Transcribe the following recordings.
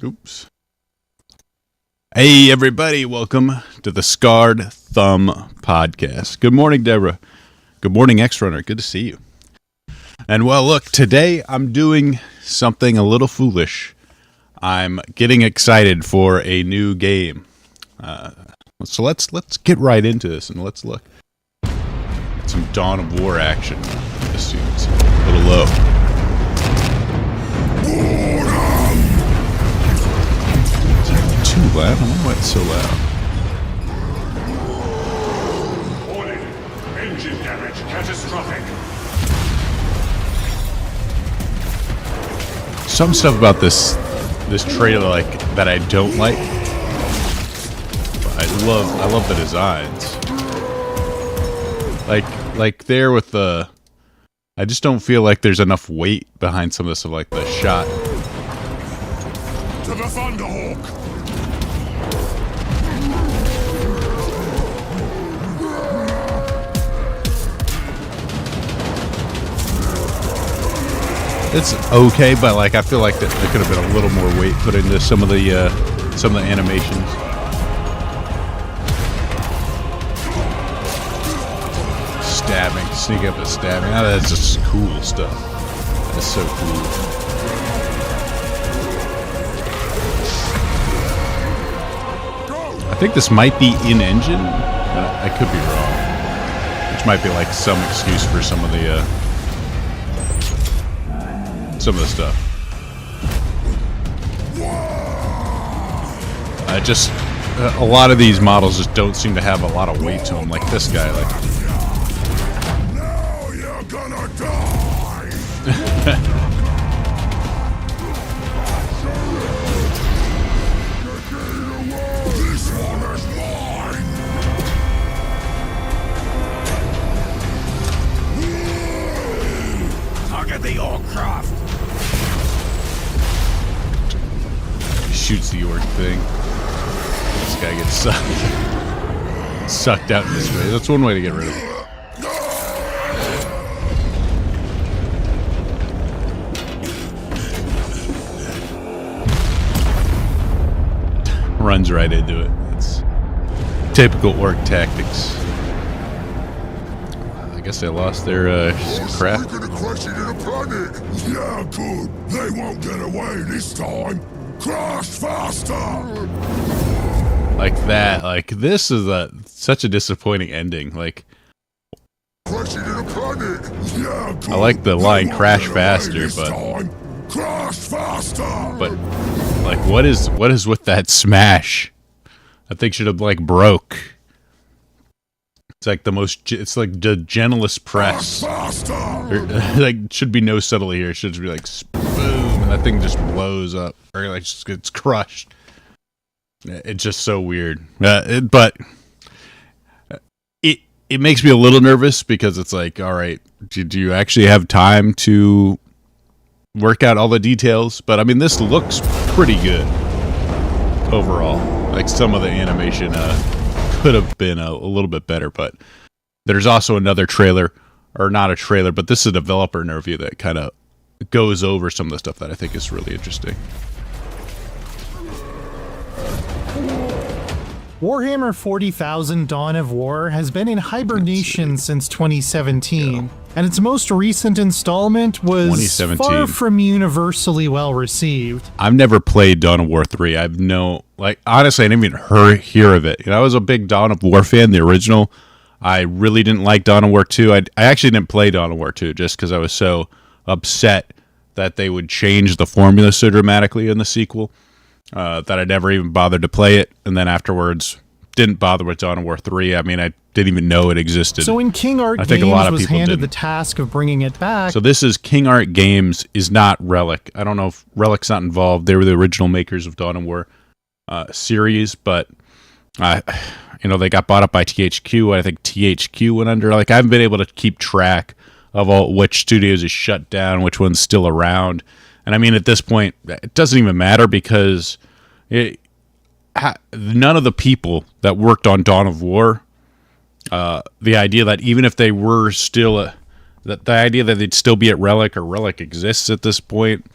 Oops. Hey, everybody. Welcome to the Scarred Thumb Podcast. Good morning, Deborah. Good morning, X-Runner. Good to see you. And, well, look, today I'm doing something a little foolish. I'm getting excited for a new game. So let's get right into this, and let's look at some Dawn of War action. This seems a little low. Too loud? I don't know why it's so loud. Warning. Engine damage catastrophic. Some stuff about this trailer that I don't like. But I love the designs. Like there with the, I just don't feel like there's enough weight behind some of this, like the shot. To the Thunderhawk. It's okay, but like I feel like there could have been a little more weight put into some of the animations. Stabbing, sneak up and stabbing. Oh, that's just cool stuff. That's so cool. I think this might be in engine, but I could be wrong. Which might be like some excuse for some of the stuff. A lot of these models just don't seem to have a lot of weight to them. Like this guy, like. Now you're gonna die. This one is mine. Target the aircraft. Shoots the orc thing. This guy gets sucked out in this way. That's one way to get rid of him. Runs right into it. It's typical orc tactics. I guess they lost their crap. We're gonna crash it in a panic. Yeah, good. They won't get away this time. Crash faster! Like that. Like this is such a disappointing ending. Like Crashing in a panic. Yeah, good. I like the line "crash faster," but crash faster. But like, what is with that smash? That thing should have like broke. It's like it's like the gentlest press. Like, should be no subtlety here. It should just be like, boom, and that thing just blows up. Or like, just gets crushed. It's just so weird. But it makes me a little nervous because it's like, all right, do you actually have time to work out all the details? But I mean, this looks pretty good overall. Like some of the animation could have been a little bit better, but there's also another trailer, or not a trailer, but this is a developer interview that kind of goes over some of the stuff that I think is really interesting. Warhammer 40,000 Dawn of War has been in hibernation since 2017, and its most recent installment was far from universally well received. I've never played Dawn of War 3. I've honestly, I didn't even hear of it. I was a big Dawn of War fan, the original. I really didn't like Dawn of War 2. I actually didn't play Dawn of War 2 just because I was so upset that they would change the formula so dramatically in the sequel. That I never even bothered to play it, and then afterwards didn't bother with Dawn of War 3. I mean, I didn't even know it existed. So when King Art Games was handed the task of bringing it back... So this is King Art Games, is not Relic. I don't know if Relic's not involved. They were the original makers of Dawn of War series, but they got bought up by THQ. I think THQ went under. Like, I haven't been able to keep track of which studios is shut down, which one's still around. And I mean, at this point, it doesn't even matter because none of the people that worked on Dawn of War, the idea that even if they were still, the idea that they'd still be at Relic or Relic exists at this point,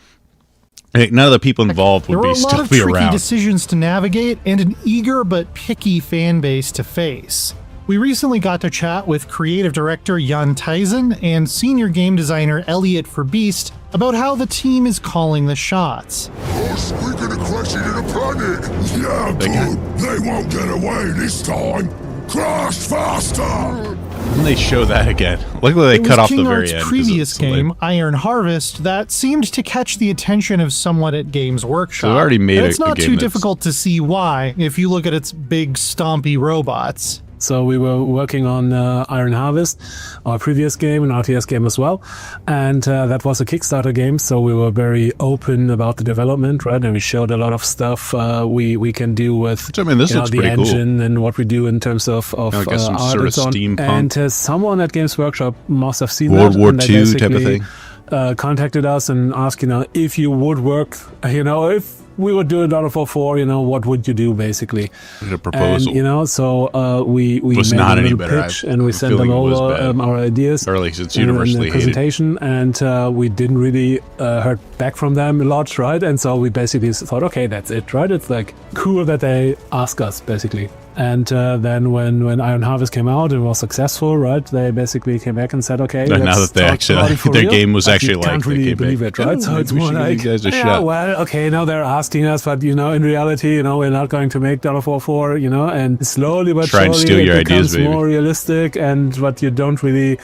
none of the people involved would still be around. There were a lot of tricky decisions to navigate and an eager but picky fan base to face. We recently got to chat with creative director Jan Tyson and senior game designer Elliot Verbeest about how the team is calling the shots. Us, we're gonna crash into the planet! Yeah, good! They won't get away this time! Crash faster! And they show that again. Luckily, they cut off the very end. Previous game, Iron Harvest, that seemed to catch the attention of someone at Games Workshop. So they already made it's not too difficult to see why if you look at its big stompy robots. So we were working on Iron Harvest, our previous game, an RTS game as well, and that was a Kickstarter game, so we were very open about the development, right? And we showed a lot of stuff we can do with the engine and what we do in terms of art sort of and so on. steampunk. And someone at Games Workshop must have seen World that. War II type of thing. Contacted us and asked, if you would work, if we would do a Dawn of War 4, what would you do, basically? A proposal. And, so we was made not a any little better. pitch and we sent them over our ideas. Or at least it's universally in the presentation, hated. And we didn't really heard back from them a lot, right? And so we basically thought, okay, that's it, right? It's like cool that they ask us, basically. And then when Iron Harvest came out, it was successful, right? They basically came back and said, okay, now that they actually their game was actually like, can't really believe it, right? So it's more like, well, okay, now they're asking us, but in reality, we're not going to make Dawn of War 4, and slowly but surely it becomes more realistic, but you don't really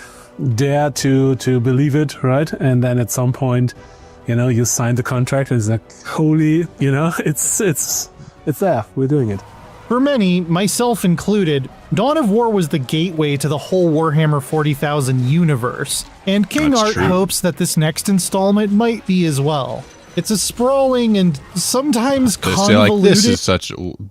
dare to believe it, right? And then at some point, you sign the contract, and it's like, holy, it's there, we're doing it. For many, myself included, Dawn of War was the gateway to the whole Warhammer 40,000 universe, and King Art hopes that this next installment might be as well. It's a sprawling and sometimes convoluted...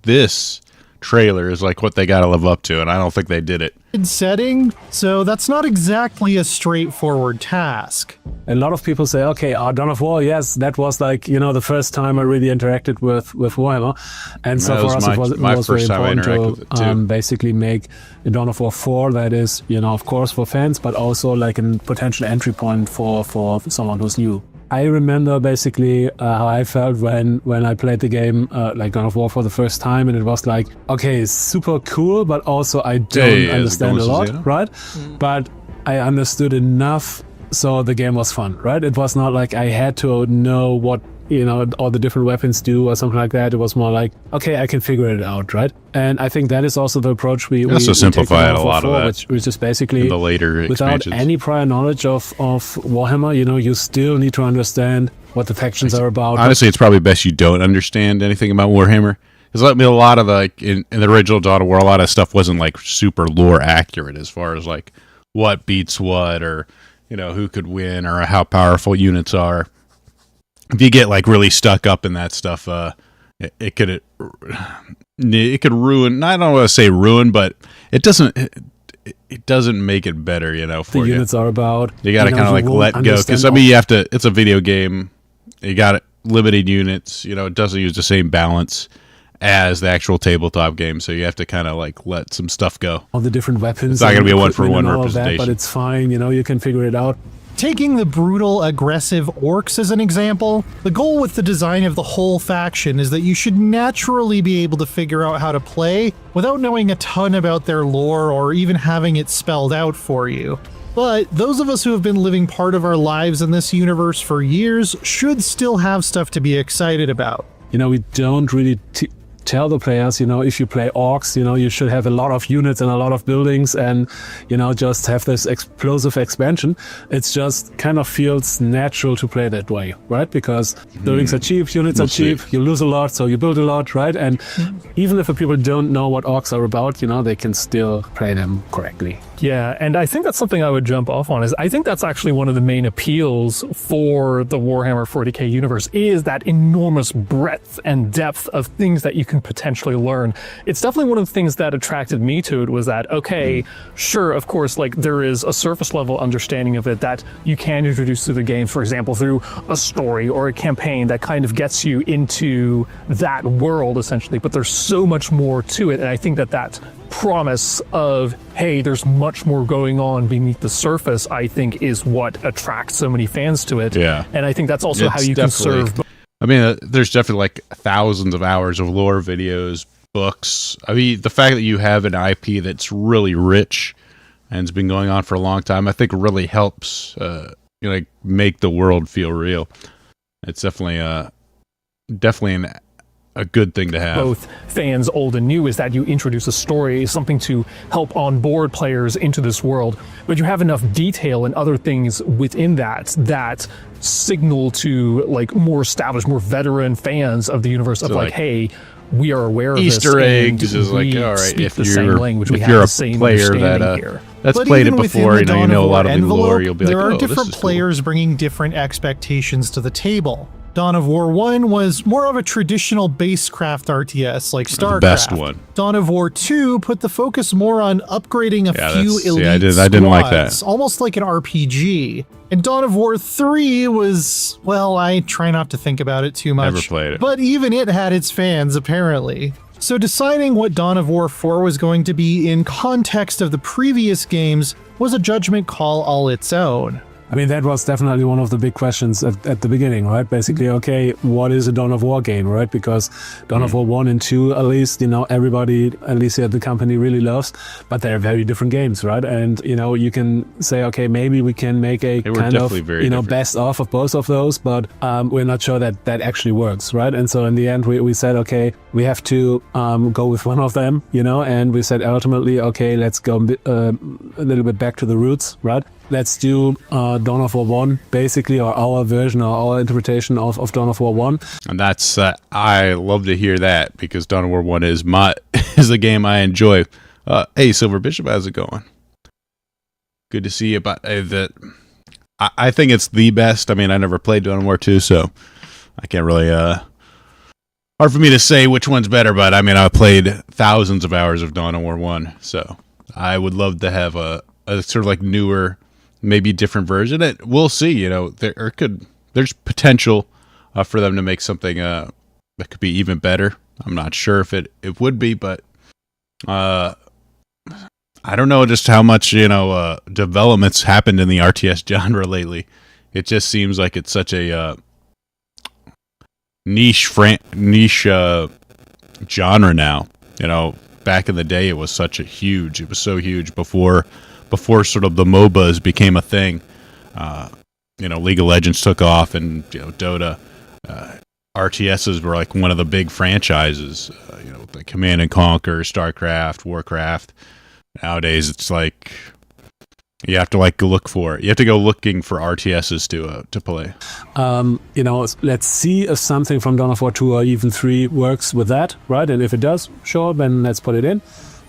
This trailer is like what they gotta live up to, and I don't think they did it. ...setting, so that's not exactly a straightforward task. A lot of people say, okay, Dawn of War, yes, that was like, the first time I really interacted with Warhammer. And so for us, it was very important to basically make a Dawn of War 4 that is, of course, for fans, but also like a potential entry point for someone who's new. I remember basically how I felt when I played the game like Dawn of War for the first time, and it was like, okay, it's super cool, but also I don't understand a lot, right? But I understood enough, so the game was fun, right? It was not like I had to know what all the different weapons do or something like that. It was more like, okay, I can figure it out, right? And I think that is also the approach we also simplified a lot of that, which is basically the later without any prior knowledge of Warhammer, you still need to understand what the factions are about. Honestly, it's probably best you don't understand anything about Warhammer. Because a lot of in the original Dawn of War, a lot of stuff wasn't like super lore accurate as far as like what beats what, or who could win, or how powerful units are. If you get like really stuck up in that stuff, it could ruin. I don't want to say ruin, but it doesn't. it doesn't make it better, for the you. Units are about. You got to kind of like let go, because you have to. It's a video game. You got limited units. It doesn't use the same balance as the actual tabletop game, so you have to kind of like let some stuff go. All the different weapons. It's not going to be a one-for-one representation, but it's fine. You can figure it out. Taking the brutal, aggressive orcs as an example, the goal with the design of the whole faction is that you should naturally be able to figure out how to play without knowing a ton about their lore or even having it spelled out for you. But those of us who have been living part of our lives in this universe for years should still have stuff to be excited about. We don't really tell the players, if you play orcs, you should have a lot of units and a lot of buildings and, just have this explosive expansion. It's just kind of feels natural to play that way, right? Because buildings are cheap, units are cheap, you lose a lot, so you build a lot, right? And even if the people don't know what orcs are about, they can still play them correctly. Yeah, and I think that's something I would jump off on. Is I think that's actually one of the main appeals for the Warhammer 40k universe is that enormous breadth and depth of things that you can potentially learn. It's definitely one of the things that attracted me to it was that, okay, sure, of course, like there is a surface level understanding of it that you can introduce to the game, for example, through a story or a campaign that kind of gets you into that world essentially, but there's so much more to it, and I think that promise of, hey, there's much more going on beneath the surface, I think is what attracts so many fans to it. Yeah. And I think that's also how you can serve. I mean, there's definitely like thousands of hours of lore videos, books. I mean, the fact that you have an IP that's really rich and it's been going on for a long time, I think really helps make the world feel real. It's definitely a good thing to have. Both fans old and new is that you introduce a story, something to help onboard players into this world, but you have enough detail and other things within that signal to like more established, more veteran fans of the universe of like, hey, we are aware of Easter this, eggs is like, all right, if you're a player that's but played it before, you know a lot of the lore, you'll be like, there are oh, different players bringing different expectations to the table. Dawn of War 1 was more of a traditional basecraft RTS like StarCraft. The best one. Dawn of War 2 put the focus more on upgrading a few elite I didn't like that. Almost like an RPG. And Dawn of War 3 was, well, I try not to think about it too much. Never played it. But even it had its fans, apparently. So deciding what Dawn of War 4 was going to be in context of the previous games was a judgment call all its own. I mean, that was definitely one of the big questions at the beginning, right? Basically, okay, what is a Dawn of War game, right? Because Dawn of War 1 and 2, at least, everybody, at least here at the company, really loves, but they're very different games, right? And, you can say, okay, maybe we can make a kind of, best of both of those, but we're not sure that actually works, right? And so in the end, we said, okay, we have to go with one of them, and we said ultimately, okay, let's go a little bit back to the roots, right? Let's do Dawn of War 1, basically, or our version or our interpretation of Dawn of War 1. And that's, I love to hear that, because Dawn of War 1 is a game I enjoy. Hey, Silver Bishop, how's it going? Good to see you. But I think it's the best. I mean, I never played Dawn of War 2, so I can't really, hard for me to say which one's better, but I mean, I played thousands of hours of Dawn of War 1, so I would love to have a sort of like newer, maybe different version. We'll see. There's potential for them to make something that could be even better. I'm not sure if it would be, but I don't know just how much developments happened in the RTS genre lately. It just seems like it's such a niche genre now. Back in the day, it was so huge before sort of the MOBAs became a thing. League of Legends took off, and Dota, RTSs were like one of the big franchises. Like Command and Conquer, StarCraft, Warcraft. Nowadays, it's like you have to look for it. You have to go looking for RTSs to play. Let's see if something from Dawn of War 2 or even 3 works with that, right? And if it does, sure, then let's put it in.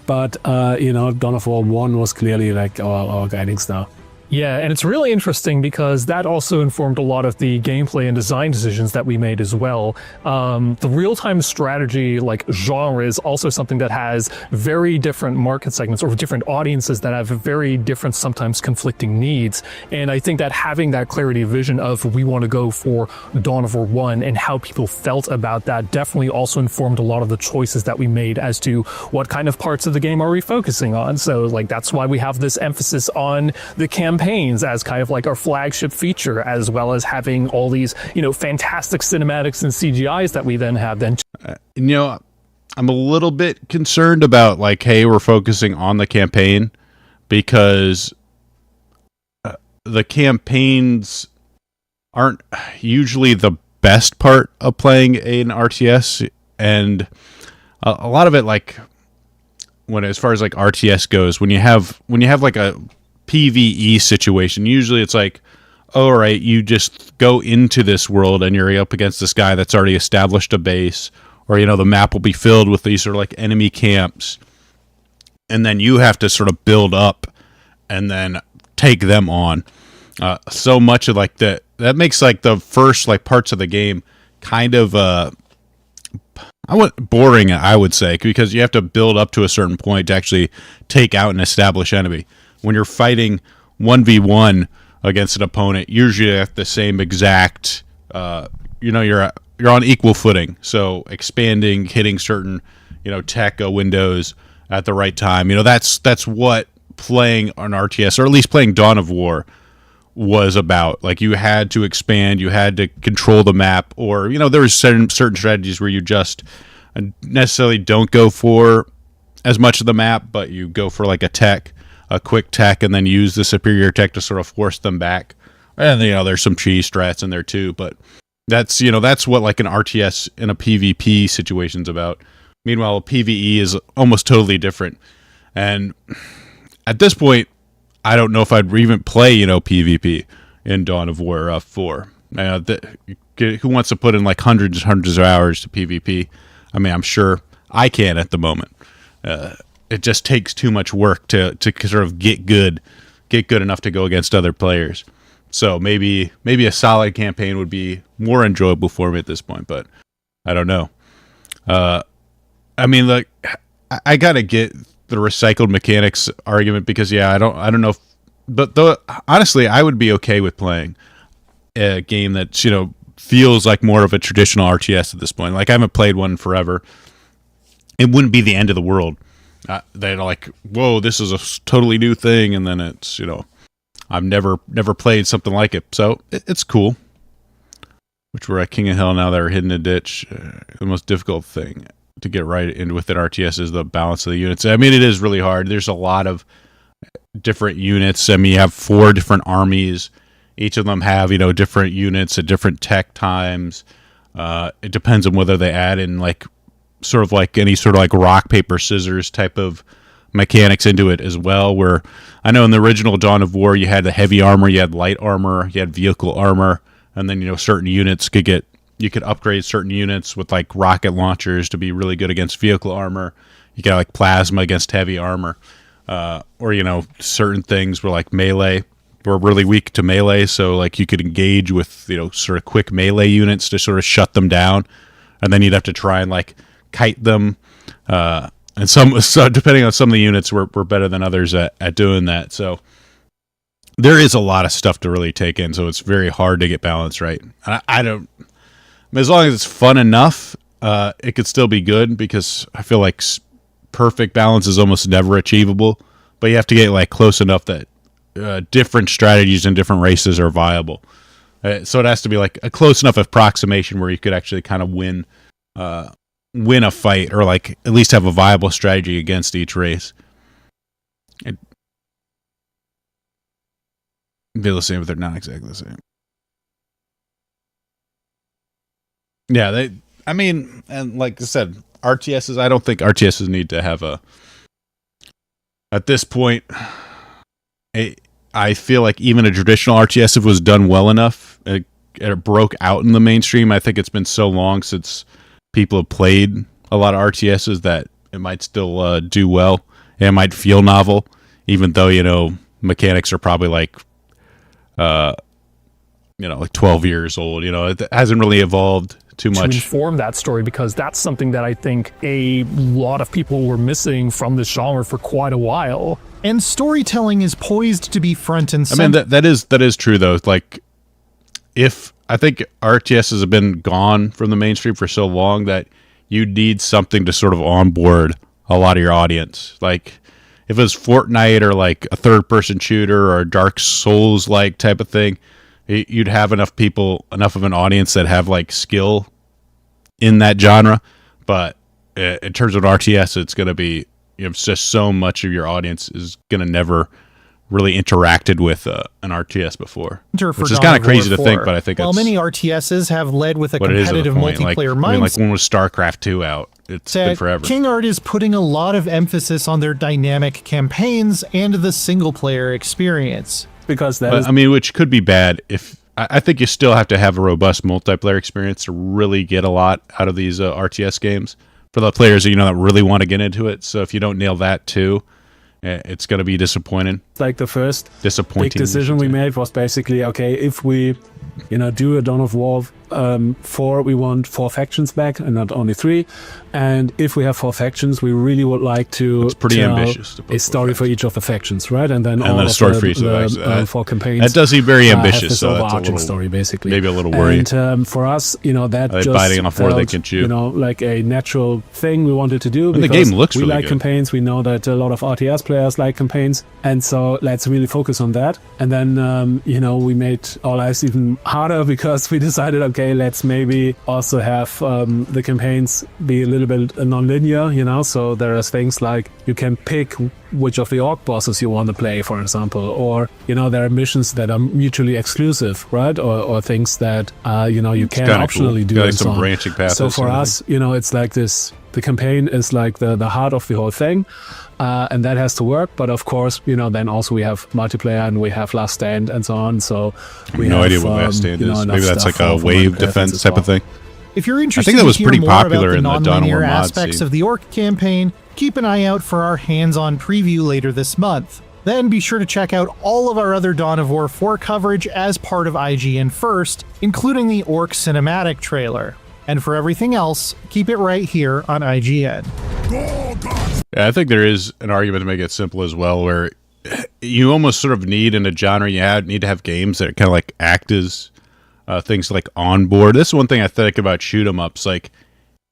But, Dawn of War 1 was clearly like our guiding star. Yeah, and it's really interesting because that also informed a lot of the gameplay and design decisions that we made as well. The real-time strategy like genre is also something that has very different market segments or different audiences that have very different, sometimes conflicting needs. And I think that having that clarity of vision of we want to go for Dawn of War 1 and how people felt about that definitely also informed a lot of the choices that we made as to what kind of parts of the game are we focusing on. So like that's why we have this emphasis on the campaigns as kind of like our flagship feature, as well as having all these, fantastic cinematics and CGIs that we then have then. I'm a little bit concerned about like, hey, we're focusing on the campaign because the campaigns aren't usually the best part of playing an RTS, and a lot of it, like as far as like RTS goes, when you have like a PvE situation, usually it's like, all right, you just go into this world and you're up against this guy that's already established a base, or the map will be filled with these sort of like enemy camps, and then you have to sort of build up and then take them on. So much of like that makes like the first like parts of the game kind of boring, I would say, because you have to build up to a certain point to actually take out an established enemy. When you're fighting 1v1 against an opponent, usually at the same exact, you're on equal footing. So expanding, hitting certain, tech windows at the right time. That's what playing an RTS, or at least playing Dawn of War, was about. Like, you had to expand, you had to control the map, or there was certain strategies where you just necessarily don't go for as much of the map, but you go for like a quick tech, and then use the superior tech to sort of force them back. And there's some cheese strats in there too, but that's what like an RTS in a PvP situation's about. Meanwhile, a PvE is almost totally different. And at this point, I don't know if I'd even play PvP in Dawn of War 4. Who wants to put in like hundreds of hours to PvP? I mean, I'm sure I can at the moment. It just takes too much work to sort of get good enough to go against other players. So maybe a solid campaign would be more enjoyable for me at this point, but I don't know. I mean, like, I gotta get the recycled mechanics argument because I don't know, but honestly, I would be okay with playing a game that feels like more of a traditional RTS at this point. Like, I haven't played one forever. It wouldn't be the end of the world. They're like, whoa, this is a totally new thing, and then it's I've never played something like it, so it's cool. Which we're at King of Hell now that are hitting a ditch. The most difficult thing to get right in within RTS is the balance of the units. I mean, it is really hard. There's a lot of different units. I mean, you have 4 different armies. Each of them have different units at different tech times. It depends on whether they add in like sort of like any sort of like rock, paper, scissors type of mechanics into it as well, where I know in the original Dawn of War you had the heavy armor, you had light armor, you had vehicle armor, and then certain units you could upgrade certain units with like rocket launchers to be really good against vehicle armor. You got like plasma against heavy armor, or certain things were like melee were really weak to melee, so like you could engage with sort of quick melee units to sort of shut them down, and then you'd have to try and like kite them, and so depending on some of the units were better than others at doing that. So there is a lot of stuff to really take in, so it's very hard to get balance right. I don't, as long as it's fun enough, it could still be good, because I feel like perfect balance is almost never achievable, but you have to get like close enough that different strategies and different races are viable. So it has to be like a close enough approximation where you could actually kind of win a fight, or like at least have a viable strategy against each race. They're the same, but they're not exactly the same. Yeah, and like I said, RTSs, I don't think RTSs need to have at this point, I feel like even a traditional RTS, if it was done well enough, it broke out in the mainstream. I think it's been so long since people have played a lot of RTSs that it might still do well, and it might feel novel, even though mechanics are probably like like 12 years old. It hasn't really evolved too much to inform that story, because that's something that I think a lot of people were missing from this genre for quite a while. And storytelling is poised to be front and center. I mean, that is true though. Like, if I think RTSs have been gone from the mainstream for so long that you need something to sort of onboard a lot of your audience. Like, if it was Fortnite or like a third-person shooter or a Dark Souls-like type of thing, you'd have enough of an audience that have like skill in that genre. But in terms of RTS, it's going to be, just so much of your audience is going to never really interacted with an RTS before, which is kind of crazy to think, but I think many RTSs have led with a competitive multiplayer mindset. Like when was StarCraft 2 out? It's been forever. King Art is putting a lot of emphasis on their dynamic campaigns and the single-player experience. Because which could be bad. I think you still have to have a robust multiplayer experience to really get a lot out of these RTS games for the players that really want to get into it. So if you don't nail that too, it's going to be disappointing. Like the first big decision we made was basically, okay, if we, do a Dawn of War 4, we want 4 factions back and not only 3. And if we have 4 factions, we really would like to tell ambitious a story for each of the factions, right? And then a story for each of the 4 campaigns. That does seem very ambitious. Have this so overarching story, basically. Maybe a little worrying. And for us, that just biting off more they can chew. Like a natural thing we wanted to do. And the game looks really good. We like good. campaigns. We know that a lot of RTS players like campaigns. And so let's really focus on that. And then, we made our lives even harder because we decided, okay, let's maybe also have the campaigns be a little bit non-linear, so there are things like you can pick which of the orc bosses you want to play, for example, or, there are missions that are mutually exclusive, right? Or things that, you can optionally do. Like some branching paths. So for us, it's like this, the campaign is like the heart of the whole thing. And that has to work, but of course, then also we have multiplayer and we have Last Stand and so on. So we have no idea what Last Stand is. Maybe that's like a wave defense type of thing. If you're interested, I think that was pretty popular in the Dawn of War mod aspects scene. of the Orc campaign, keep an eye out for our hands-on preview later this month. Then be sure to check out all of our other Dawn of War 4 coverage as part of IGN First, including the Orc cinematic trailer. And for everything else, keep it right here on IGN. Yeah, I think there is an argument to make it simple as well, where you almost sort of need in a genre need to have games that kind of like act as things like on board. This is one thing I think about shoot 'em ups. Like,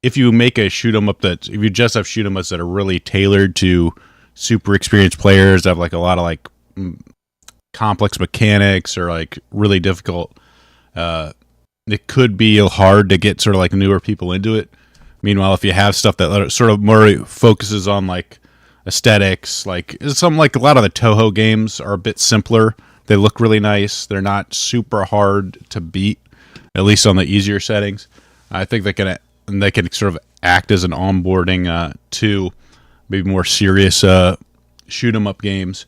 if you make a shoot 'em up if you just have shoot 'em ups that are really tailored to super experienced players, that have like a lot of like complex mechanics or like really difficult, it could be hard to get sort of like newer people into it. Meanwhile, if you have stuff that sort of more focuses on like aesthetics, like some like a lot of the Toho games are a bit simpler. They look really nice. They're not super hard to beat, at least on the easier settings. I think they can sort of act as an onboarding to maybe more serious shoot 'em up games.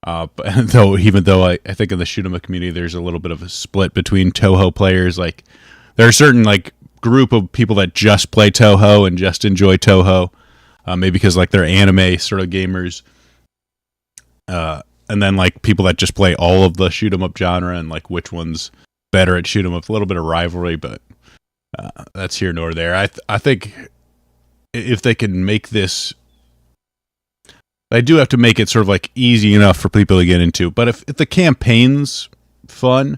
But even though I think in the shoot 'em up community, there's a little bit of a split between Toho players. Like, there are certain like group of people that just play Toho and just enjoy Toho, maybe because like they're anime sort of gamers. And then like people that just play all of the shoot 'em up genre and like which one's better at shoot 'em up. A little bit of rivalry, but that's here nor there. I think if they can make this, they do have to make it sort of like easy enough for people to get into. But if the campaign's fun,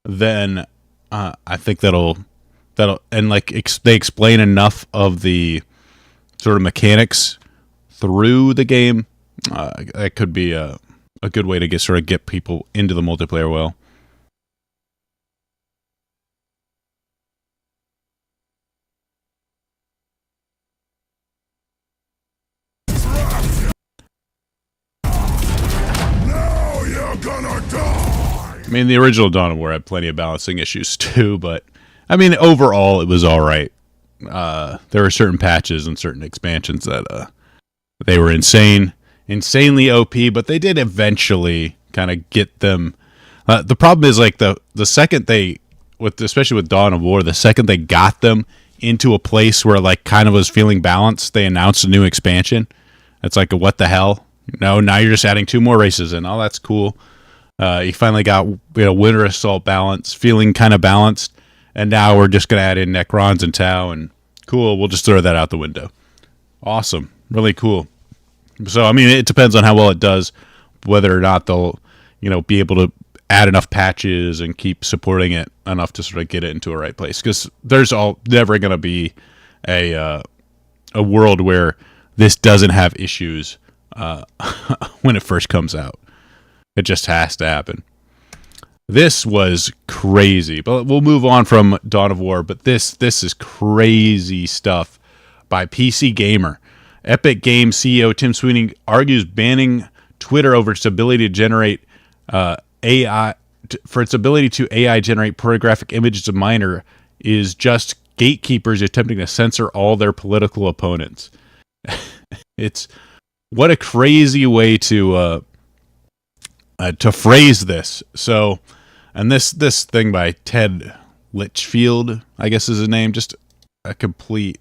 then I think that'll and like they explain enough of the sort of mechanics through the game. That could be a good way to get people into the multiplayer well. Now you're gonna die! I mean, the original Dawn of War had plenty of balancing issues too, but I mean, overall, it was all right. There were certain patches and certain expansions that they were insanely OP, but they did eventually kind of get them. The problem is like the second especially with Dawn of War, the second they got them into a place where like kind of was feeling balanced, they announced a new expansion. It's like, what the hell? No, now you're just adding 2 more races in. Oh, that's cool. You finally got Winter Assault balance, feeling kind of balanced, and now we're just going to add in Necrons and Tau, and cool, we'll just throw that out the window. Awesome. Really cool. So, I mean, it depends on how well it does, whether or not they'll, be able to add enough patches and keep supporting it enough to sort of get it into a right place. Because there's never going to be a world where this doesn't have issues when it first comes out. It just has to happen. This was crazy, but we'll move on from Dawn of War. But this is crazy stuff by PC Gamer. Epic Games CEO Tim Sweeny argues banning Twitter over its ability to generate AI generate pornographic images of minor is just gatekeepers attempting to censor all their political opponents. It's what a crazy way to phrase this. So, and this thing by Ted Litchfield, I guess is his name, just a complete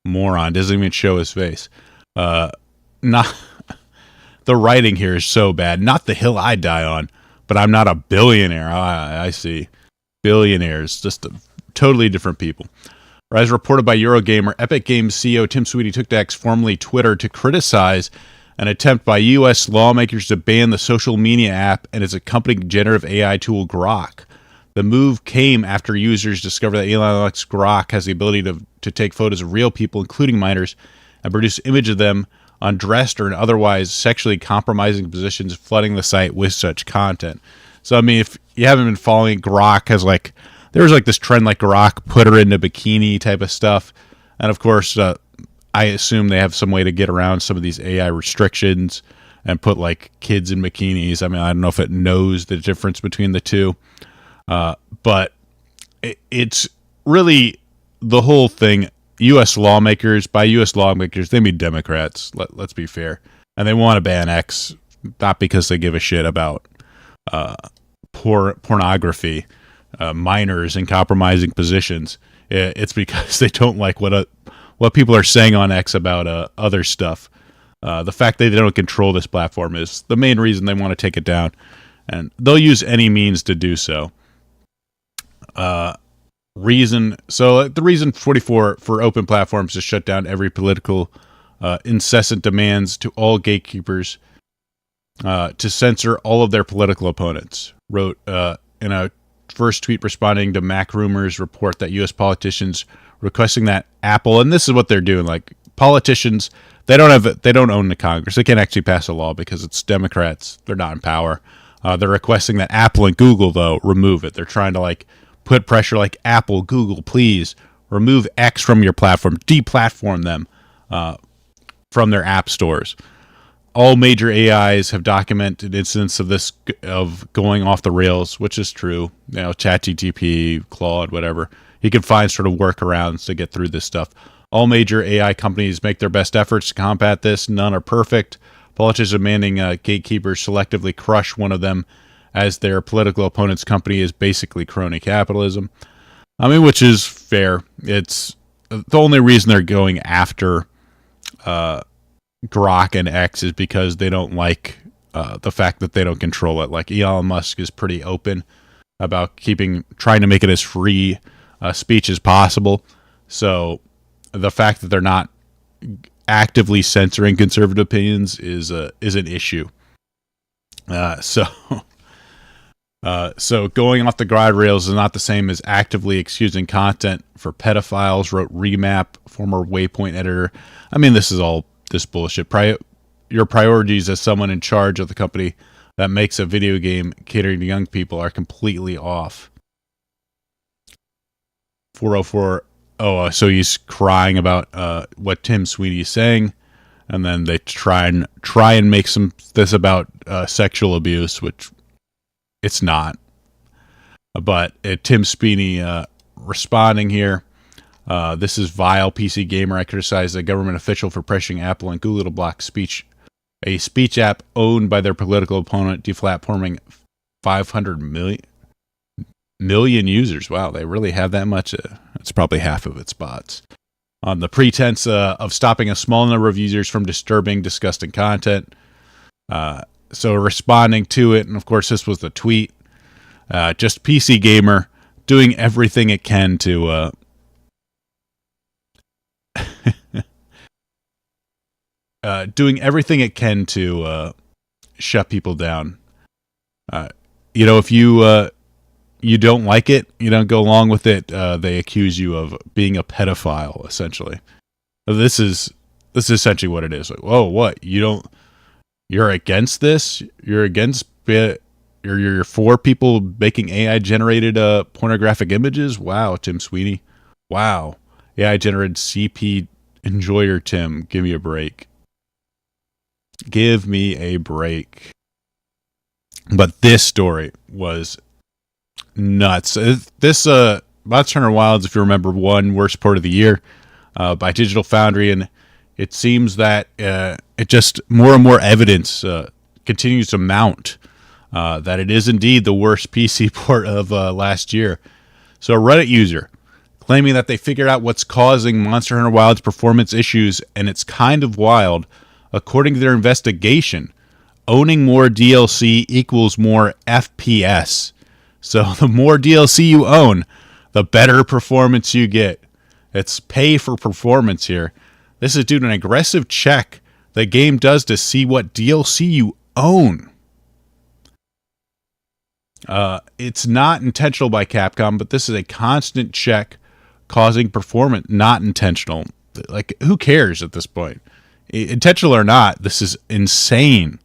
moron. Doesn't even show his face. Not the writing here is so bad. Not the hill I die on, but I'm not a billionaire. I see billionaires, just totally different people. As reported by Eurogamer, Epic Games CEO Tim Sweeny took to X, formerly Twitter, to criticize an attempt by U.S. lawmakers to ban the social media app and its accompanying generative AI tool Grok. The move came after users discovered that Elon Musk's Grok has the ability to take photos of real people, including minors, and produce image of them undressed or in otherwise sexually compromising positions, flooding the site with such content. So, I mean, if you haven't been following, Grok has there's this trend Grok put her into bikini type of stuff. And of course, I assume they have some way to get around some of these AI restrictions and put kids in bikinis. I mean, I don't know if it knows the difference between the two. But it's really the whole thing. U.S. lawmakers, by U.S. lawmakers, they mean Democrats. Let's be fair. And they want to ban X, not because they give a shit about pornography, minors in compromising positions. It's because they don't like what people are saying on X about other stuff. The fact that they don't control this platform is the main reason they want to take it down. And they'll use any means to do so. The reason 44 for open platforms to shut down every political incessant demands to all gatekeepers to censor all of their political opponents, wrote in a first tweet responding to Mac Rumors report that U.S. politicians requesting that Apple, and this is what they're doing, politicians, they don't own the Congress. They can't actually pass a law because it's Democrats. They're not in power. They're requesting that Apple and Google, though, remove it. They're trying to put pressure Apple, Google, please remove X from your platform, deplatform them from their app stores. All major AIs have documented incidents of going off the rails, which is true. ChatGPT, Claude, whatever. You can find sort of workarounds to get through this stuff. All major AI companies make their best efforts to combat this. None are perfect. Politicians demanding gatekeepers selectively crush one of them as their political opponent's company is basically crony capitalism. I mean, which is fair. It's the only reason they're going after Grok and X is because they don't like the fact that they don't control it. Elon Musk is pretty open about trying to make it as free speech as possible. So the fact that they're not actively censoring conservative opinions is an issue. So going off the guide rails is not the same as actively excusing content for pedophiles, wrote Remap, former Waypoint editor. I mean, this is all this bullshit. Your priorities as someone in charge of the company that makes a video game catering to young people are completely off. 404. So he's crying about what Tim Sweeny is saying, and then they try and make this about sexual abuse, which it's not. But Tim Sweeny responding here. This is vile. PC Gamer. I criticize a government official for pressuring Apple and Google to block a speech app owned by their political opponent, deflatforming 500 million users. Wow, they really have that much. It's probably half of its bots. On the pretense of stopping a small number of users from disturbing, disgusting content. so responding to it, and of course this was the tweet, just PC Gamer doing everything it can to shut people down. If you don't like it, you don't go along with it, they accuse you of being a pedophile, essentially. This is essentially what it is. Like, whoa, what? You're against this? You're against it? You're for people making AI generated pornographic images? Wow, Tim Sweeny. Wow. AI generated CP enjoyer, Tim. Give me a break. Give me a break. But this story was nuts. This Monster Hunter Wilds, if you remember, won Worst Port of the Year by Digital Foundry, and it seems that it just more and more evidence continues to mount that it is indeed the worst PC port of last year. So a Reddit user claiming that they figured out what's causing Monster Hunter Wilds performance issues, and it's kind of wild. According to their investigation, owning more DLC equals more FPS. So the more DLC you own, the better performance you get. It's pay for performance here. This is due to an aggressive check the game does to see what DLC you own. It's not intentional by Capcom, but this is a constant check causing performance not intentional. Like, who cares at this point? Intentional or not, this is insane.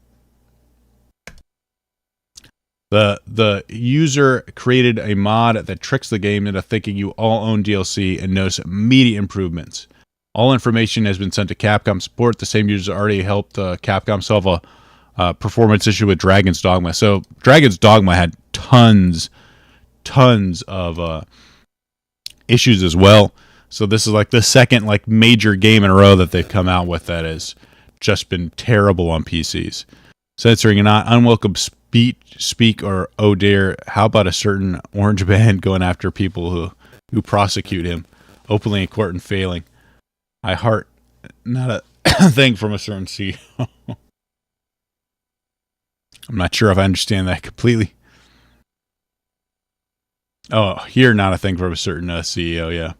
The user created a mod that tricks the game into thinking you all own DLC and notice immediate improvements. All information has been sent to Capcom support. The same user already helped Capcom solve a performance issue with Dragon's Dogma. So Dragon's Dogma had tons of issues as well. So this is like the second major game in a row that they've come out with that has just been terrible on PCs. Censoring a not unwelcome speak or oh dear. How about a certain orange band going after people who prosecute him openly in court and failing? I heart not a thing from a certain CEO. I'm not sure if I understand that completely. Oh, here, not a thing from a certain CEO, yeah.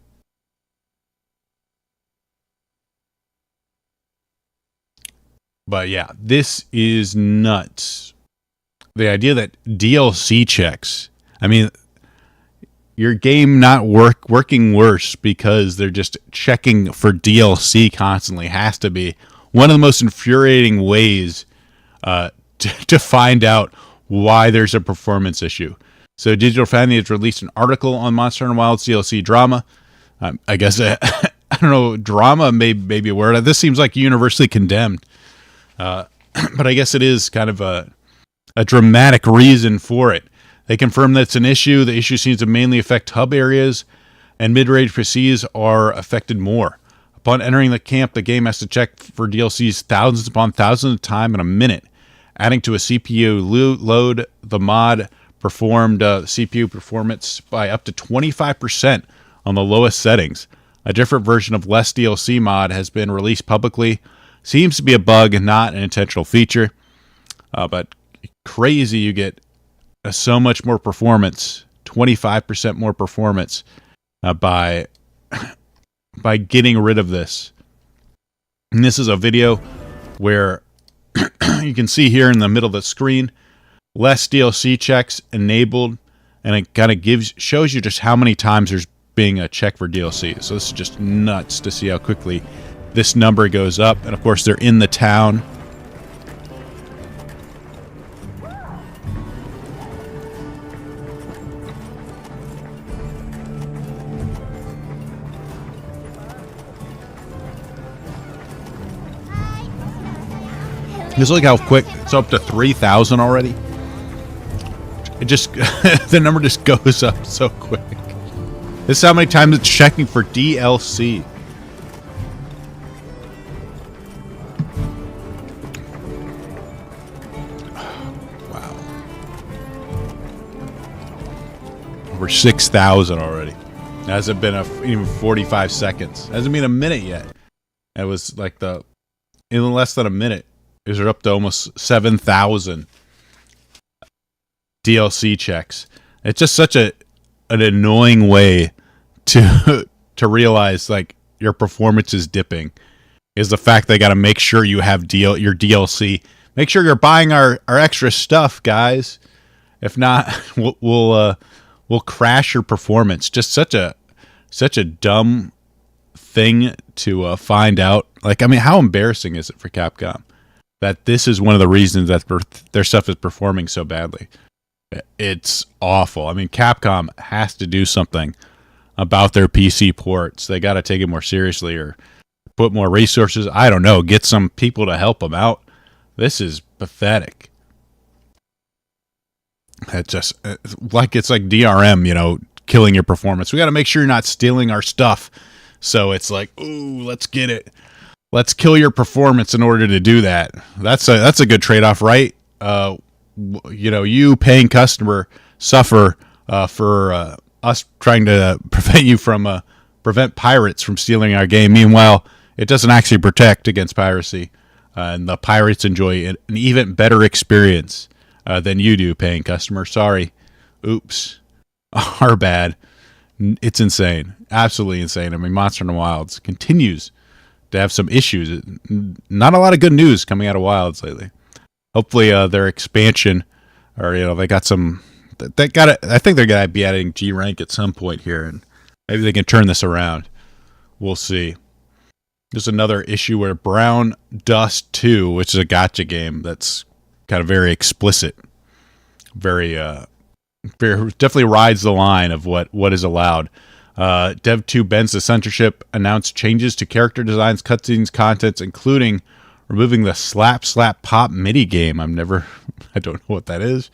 But yeah, this is nuts. The idea that DLC checks, I mean, your game not working worse because they're just checking for DLC constantly has to be one of the most infuriating ways to find out why there's a performance issue. So Digital Foundry has released an article on Monster Hunter Wilds DLC drama. I guess, I don't know, drama may be a word. This seems like universally condemned. But I guess it is kind of a dramatic reason for it. They confirm that it's an issue. The issue seems to mainly affect hub areas, and mid-range PCs are affected more. Upon entering the camp, the game has to check for DLCs thousands upon thousands of times in a minute. Adding to a CPU load, the mod performed CPU performance by up to 25% on the lowest settings. A different version of less DLC mod has been released publicly. Seems to be a bug and not an intentional feature. But crazy, you get so much more performance, 25% more performance by getting rid of this. And this is a video where you can see here in the middle of the screen, less DLC checks enabled, and it kind of shows you just how many times there's being a check for DLC. So this is just nuts to see how quickly this number goes up. And of course, they're in the town. Just look how quick it's up to 3,000 already. It just the number just goes up so quick. This is how many times it's checking for DLC. Wow. Over 6,000 already. Hasn't been even 45 seconds. Hasn't been a minute yet. It was like in less than a minute. is up to almost 7,000 DLC checks. It's just such an annoying way to realize like your performance is dipping. Is the fact they got to make sure you have your DLC. Make sure you're buying our extra stuff, guys. If not, we'll crash your performance. Just such a dumb thing to find out. Like, I mean, how embarrassing is it for Capcom that this is one of the reasons that their stuff is performing so badly? It's awful. I mean, Capcom has to do something about their PC ports. They got to take it more seriously or put more resources. I don't know. Get some people to help them out. This is pathetic. It's just it's like DRM, killing your performance. We got to make sure you're not stealing our stuff. So it's like, ooh, let's get it. Let's kill your performance in order to do that. That's a good trade-off, right? You paying customer suffer for us trying to prevent pirates from stealing our game. Meanwhile, it doesn't actually protect against piracy, and the pirates enjoy an even better experience than you do, paying customer. Sorry. Oops. Our bad. It's insane. Absolutely insane. I mean, Monster in the Wilds continues to have some issues. Not a lot of good news coming out of Wilds lately. Hopefully their expansion, or they got some. I think they're gonna be adding G rank at some point here, and maybe they can turn this around. We'll see. There's another issue where Brown Dust 2, which is a gacha game that's kind of very explicit, very definitely rides the line of what is allowed. Dev 2 bends the censorship, announced changes to character designs, cutscenes, contents, including removing the slap pop mini game. I don't know what that is.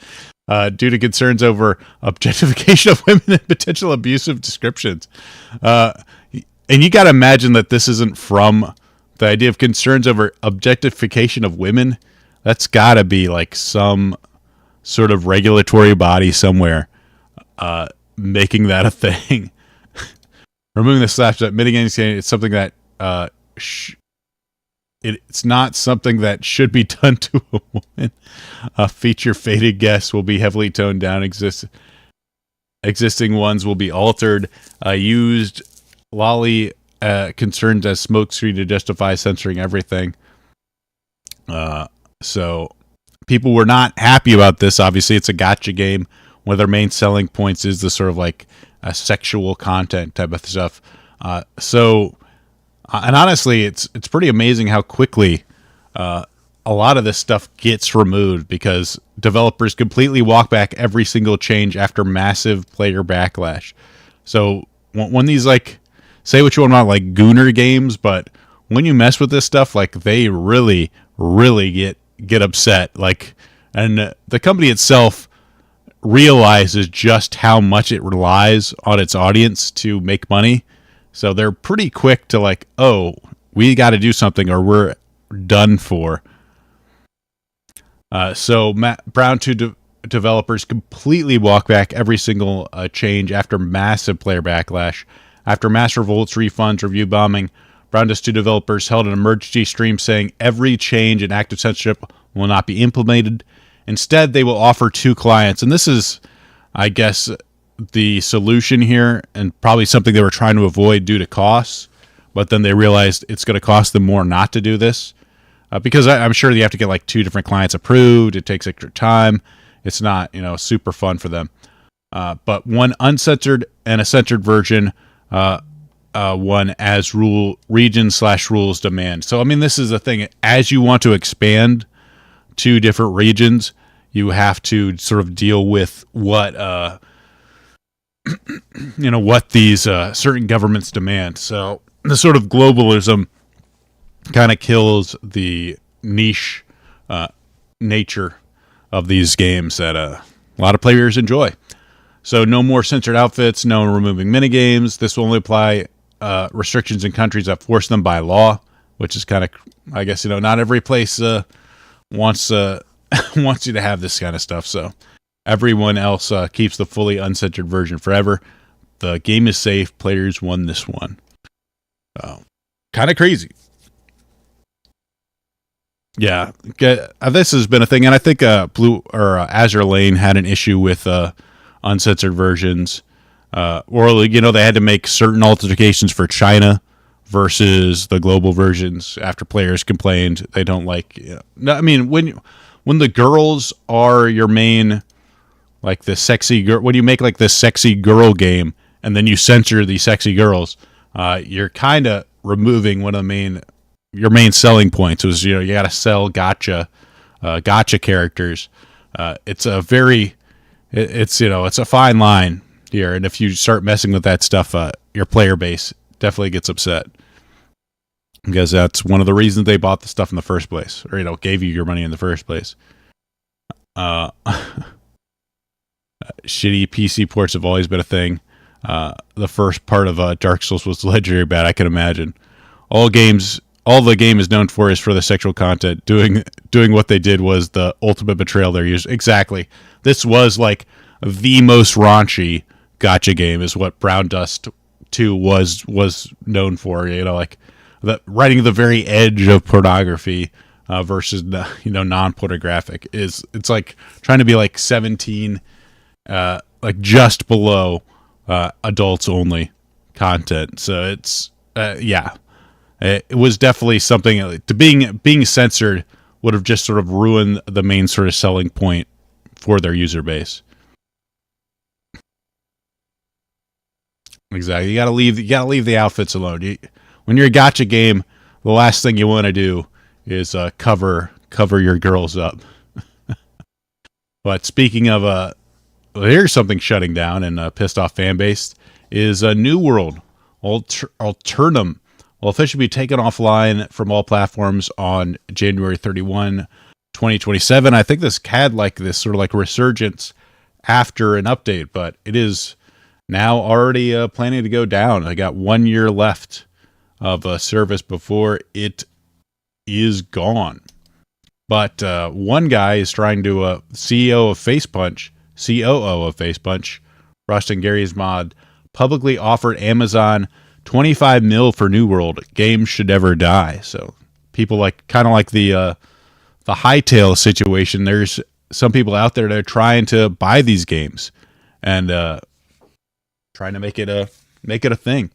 Due to concerns over objectification of women and potential abusive descriptions. And you got to imagine that this isn't from the idea of concerns over objectification of women. That's got to be like some sort of regulatory body somewhere making that a thing. Removing the slash that mitigating it's something that it's not something that should be done to a woman. Feature faded guests will be heavily toned down. Existing ones will be altered. Used lolly concerns as smokescreen to justify censoring everything. So people were not happy about this. Obviously, it's a gacha game. One of their main selling points is the sort of like a sexual content type of stuff. And honestly, it's pretty amazing how quickly a lot of this stuff gets removed because developers completely walk back every single change after massive player backlash. So when these say what you want about like Gooner games, but when you mess with this stuff, like they really, really get upset. And the company itself realizes just how much it relies on its audience to make money. So they're pretty quick to like, oh, we got to do something or we're done for. So Brown 2 developers completely walk back every single change after massive player backlash. After mass revolts, refunds, review bombing, Brown 2 developers held an emergency stream saying every change in active censorship will not be implemented. Instead, they will offer 2 clients. And this is, I guess, the solution here, and probably something they were trying to avoid due to costs, but then they realized it's going to cost them more not to do this because I'm sure you have to get like 2 different clients approved. It takes extra time. It's not super fun for them. But one uncensored and a censored version, one as region/rules demand. So I mean, this is the thing. As you want to expand to different regions, you have to sort of deal with what what these certain governments demand. So the sort of globalism kind of kills the niche nature of these games that a lot of players enjoy. So no more censored outfits, no removing minigames. This will only apply restrictions in countries that force them by law, which is kind of, I guess, not every place wants wants you to have this kind of stuff. So everyone else keeps the fully uncensored version forever. The game is safe. Players won this one. Kind of crazy. Yeah, this has been a thing, and I think Azure Lane had an issue with uncensored versions, or they had to make certain alterations for China versus the global versions after players complained they don't like. I mean, when the girls are your main, like the sexy girl, when you make like this sexy girl game and then you censor the sexy girls, you're kind of removing one of your main selling points. Was you got to sell gotcha characters. It's a fine line here, and if you start messing with that stuff, your player base definitely gets upset, because that's one of the reasons they bought the stuff in the first place, or gave you your money in the first place. Shitty PC ports have always been a thing. The first part of Dark Souls was legendary bad, I can imagine. All the game is known for is for the sexual content. Doing what they did was the ultimate betrayal they're using. Exactly. This was like the most raunchy gacha game, is what Brown Dust 2 was known for. Like writing the very edge of pornography versus non-pornographic. It's like trying to be like 17, like just below adults only content. So it's yeah. It was definitely something to being censored would have just sort of ruined the main sort of selling point for their user base. Exactly. You gotta leave the outfits alone. When you're a gacha game, the last thing you want to do is cover your girls up. But speaking of here's something shutting down and pissed off fan base is New World Alternum will officially be taken offline from all platforms on January 31, 2027. I think this had like this sort of like resurgence after an update, but it is now already planning to go down. I got 1 year left of service before it is gone. But one guy is trying to, COO of Facepunch, Rustin Gary's mod, publicly offered Amazon $25 million for New World. Games should never die. So people kind of like the Hightail situation. There's some people out there that are trying to buy these games and trying to make it a thing.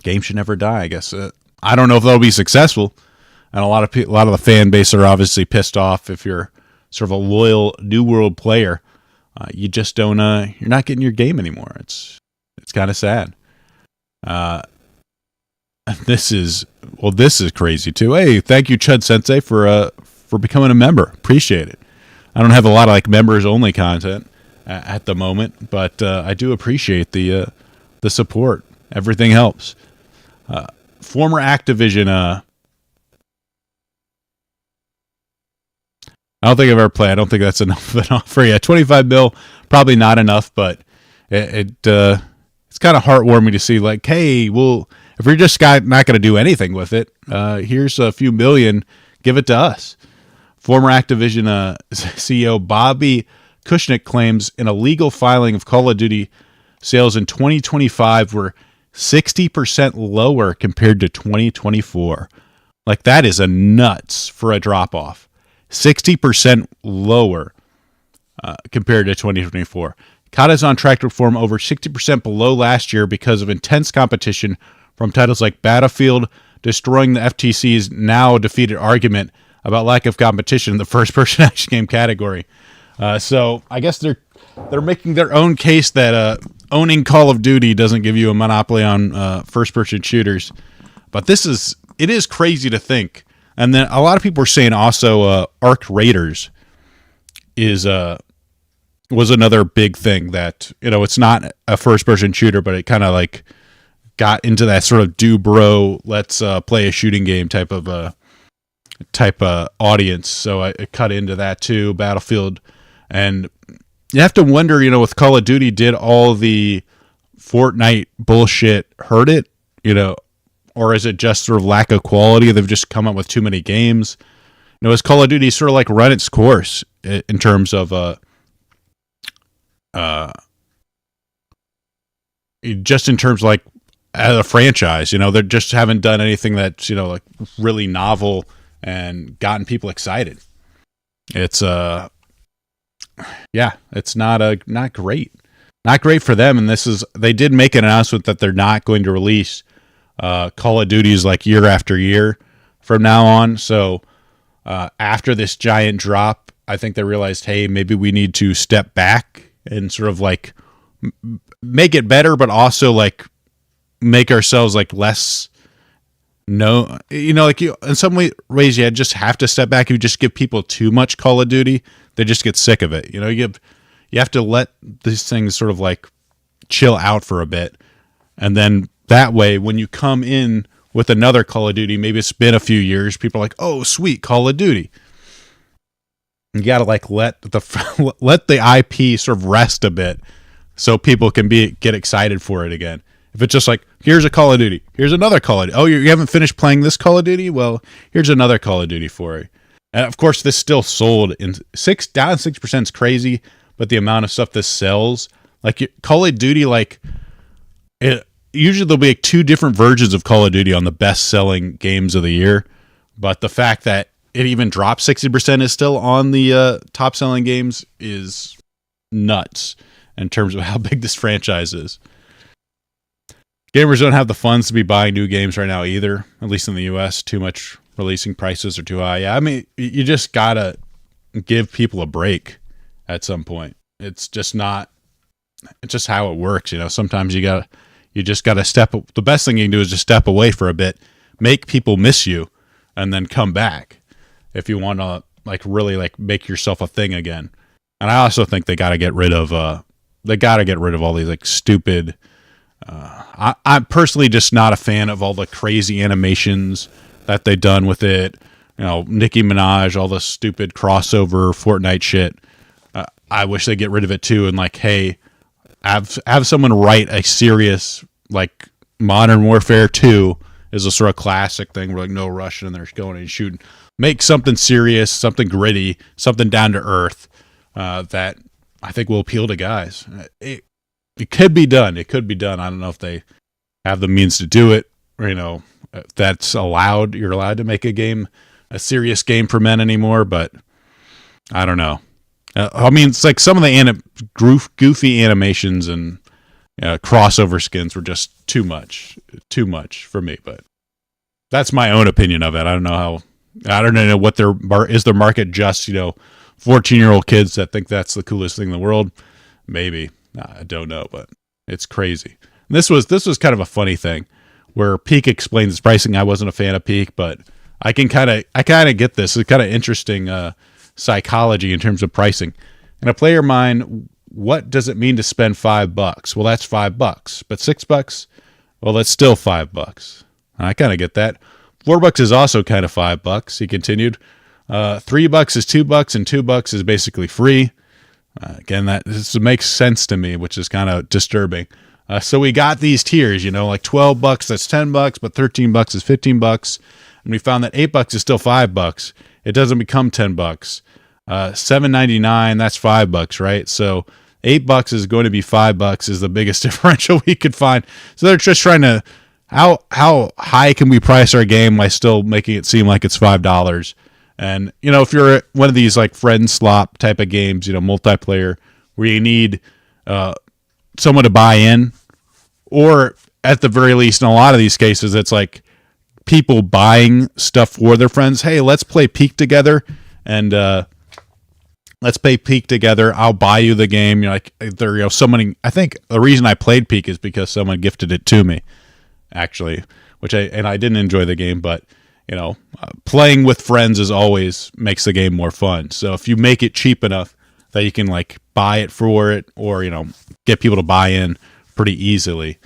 Games should never die, I guess. I don't know if that'll be successful. And a lot of the fan base are obviously pissed off. If you're sort of a loyal New World player, you just don't. You're not getting your game anymore. It's kind of sad. This is crazy too. Hey, thank you, Chud Sensei, for becoming a member. Appreciate it. I don't have a lot of like members only content at the moment, but I do appreciate the support. Everything helps. Former Activision. I don't think I've ever played. I don't think that's enough of an offer. Yeah, $25 million, probably not enough, but it's kind of heartwarming to see, like, hey, well, if you're just not going to do anything with it, here's a few million, give it to us. Former Activision CEO Bobby Kushnick claims an illegal filing of Call of Duty sales in 2025 were 60% lower compared to 2024. Like, that is a nuts for a drop-off. 60% lower compared to 2024. COD is on track to perform over 60% below last year because of intense competition from titles like Battlefield, destroying the FTC's now defeated argument about lack of competition in the first-person action game category. So I guess they're making their own case that owning Call of Duty doesn't give you a monopoly on first-person shooters. But it is crazy to think. And then a lot of people are saying also Arc Raiders was another big thing that, it's not a first-person shooter, but it kind of like got into that sort of do-bro, let's play a shooting game type of audience. So I cut into that too, Battlefield. And you have to wonder, with Call of Duty, did all the Fortnite bullshit hurt it? Or is it just sort of lack of quality? They've just come up with too many games. Has Call of Duty sort of like run its course in terms of just in terms of like as a franchise? They just haven't done anything that's like really novel and gotten people excited. It's it's not great. Not great for them, and they did make an announcement that they're not going to release Call of Duties like year after year from now on. So after this giant drop, I think they realized, hey, maybe we need to step back and sort of like make it better, but also like make ourselves like less like in some ways you just have to step back. If you just give people too much Call of Duty, they just get sick of it. You have to let these things sort of like chill out for a bit, and then that way when you come in with another Call of Duty, maybe it's been a few years, people are like, oh sweet, Call of Duty. You gotta like let the IP sort of rest a bit so people can get excited for it again. If it's just like, here's a Call of Duty, here's another Call of Duty. Oh, you haven't finished playing this Call of Duty? Well, here's another Call of Duty for you. And of course, this still sold in down 6% is crazy, but the amount of stuff this sells, like Call of Duty, like usually there'll be like 2 different versions of Call of Duty on the best-selling games of the year. But the fact that it even dropped 60% is still on the top-selling games is nuts in terms of how big this franchise is. Gamers don't have the funds to be buying new games right now either, at least in the US. Too much releasing prices are too high. Yeah, I mean, you just gotta give people a break at some point. It's just how it works. Sometimes you just gotta the best thing you can do is just step away for a bit, make people miss you, and then come back if you want to like really like make yourself a thing again. And I also think they gotta get rid of all these like stupid. I'm personally just not a fan of all the crazy animations that they've done with it. Nicki Minaj, all the stupid crossover Fortnite shit. I wish they get rid of it too, and like, hey, have someone write a serious like Modern Warfare 2 is a sort of classic thing where like no Russian and they're going and shooting. Make something serious, something gritty, something down to earth that I think will appeal to guys. It could be done. It could be done. I don't know if they have the means to do it, or if that's allowed. You're allowed to make a serious game for men anymore, but I don't know. I mean, it's like some of the goofy animations and crossover skins were just too much for me. But that's my own opinion of it. I don't know what their market just 14-year-old kids that think that's the coolest thing in the world. Maybe. I don't know, but it's crazy. And this was kind of a funny thing where Peak explains its pricing. I wasn't a fan of Peak, but I kind of get this. It's kind of interesting psychology in terms of pricing. In a player mind, what does it mean to spend $5? Well, that's $5, but $6, well, that's still $5. And I kind of get that. $4 is also kind of $5. He continued. $3 is $2, and $2 is basically free. Again, this makes sense to me, which is kind of disturbing. So we got these tiers, like $12, that's $10, but $13 is $15. And we found that $8 is still $5. It doesn't become $10. $7.99, that's $5, right? So $8 is going to be $5 is the biggest differential we could find. So they're just trying to, how high can we price our game while still making it seem like it's $5? And, if you're one of these like friend slop type of games, multiplayer, where you need someone to buy in, or at the very least, in a lot of these cases, it's like people buying stuff for their friends. Hey, let's play Peak together, and let's play Peak together. I'll buy you the game. Someone. I think the reason I played Peak is because someone gifted it to me, actually, I didn't enjoy the game, but. Playing with friends always makes the game more fun. So if you make it cheap enough that you can like buy it for it, or get people to buy in pretty easily,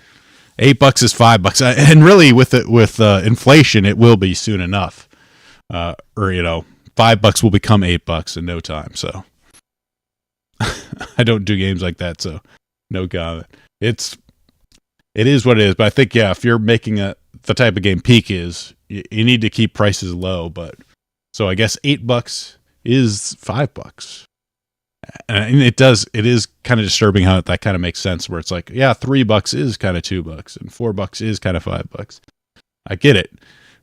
$8 is $5, and really with inflation, it will be soon enough. Or $5 will become $8 in no time. So I don't do games like that, so no comment. It is what it is. But I think if you're making the type of game Peak is, you need to keep prices low. But so I guess $8 is $5, and it is kind of disturbing how that kind of makes sense, where it's like, $3 is kind of $2 and $4 is kind of $5. I get it,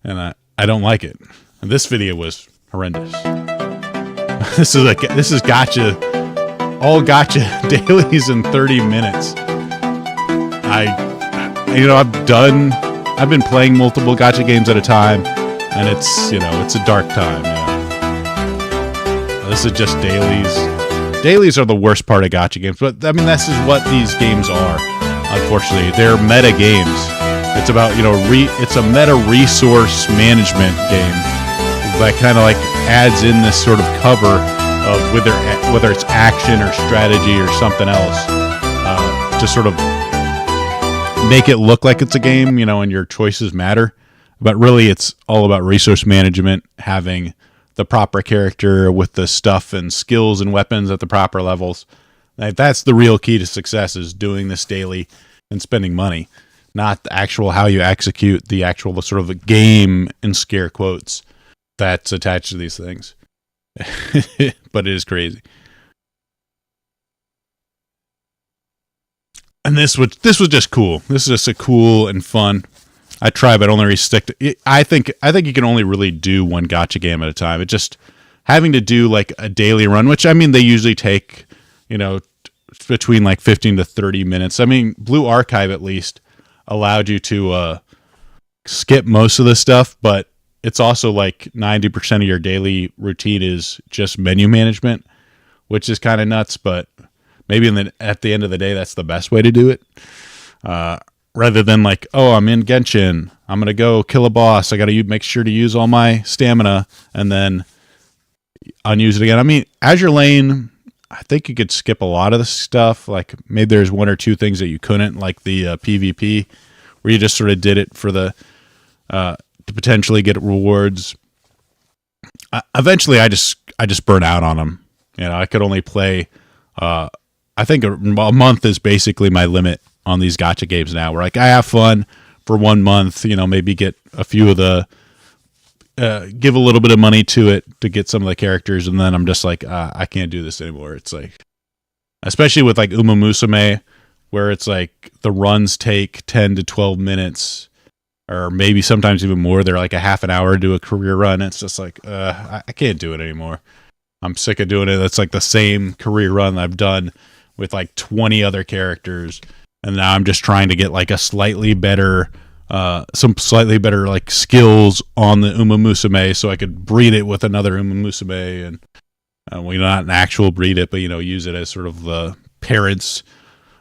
and I don't like it. And this video was horrendous. This is gotcha, all gotcha dailies in 30 minutes. I've been playing multiple gotcha games at a time, and it's a dark time. This is just dailies. Dailies are the worst part of gotcha games, but I mean, this is what these games are. Unfortunately, they're meta games. It's about, it's a meta resource management game that kind of like adds in this sort of cover of whether it's action or strategy or something else, to sort of make it look like it's a game, and your choices matter. But really, it's all about resource management, having the proper character with the stuff and skills and weapons at the proper levels. Like, that's the real key to success, is doing this daily and spending money, not the actual how you execute the actual sort of game, in scare quotes, that's attached to these things. But it is crazy. And this was just cool. This is just a cool and fun. I try, but only stick to it. I think you can only really do one gotcha game at a time. It just having to do like a daily run, which I mean they usually take, between like 15 to 30 minutes. I mean, Blue Archive at least allowed you to skip most of the stuff, but it's also like 90% of your daily routine is just menu management, which is kind of nuts, but maybe at the end of the day, that's the best way to do it. Rather than like, oh, I'm in Genshin, I'm going to go kill a boss, I got to make sure to use all my stamina and then unuse it again. I mean, Azure Lane, I think you could skip a lot of the stuff. Like maybe there's one or two things that you couldn't, like the PvP, where you just sort of did it for the to potentially get rewards. Eventually, I just burn out on them. I could only play. I think a month is basically my limit on these gotcha games now. Where like I have fun for 1 month, maybe get a few of the. Give a little bit of money to it to get some of the characters, and then I'm just like, I can't do this anymore. It's like, especially with like Uma Musume, where it's like the runs take 10 to 12 minutes, or maybe sometimes even more. They're like a half an hour to do a career run. It's just like, I can't do it anymore. I'm sick of doing it. That's like the same career run I've done with like 20 other characters, and now I'm just trying to get like a slightly better. Some slightly better like skills on the Uma Musume, so I could breed it with another Uma Musume, and not an actual breed it, but use it as sort of the parents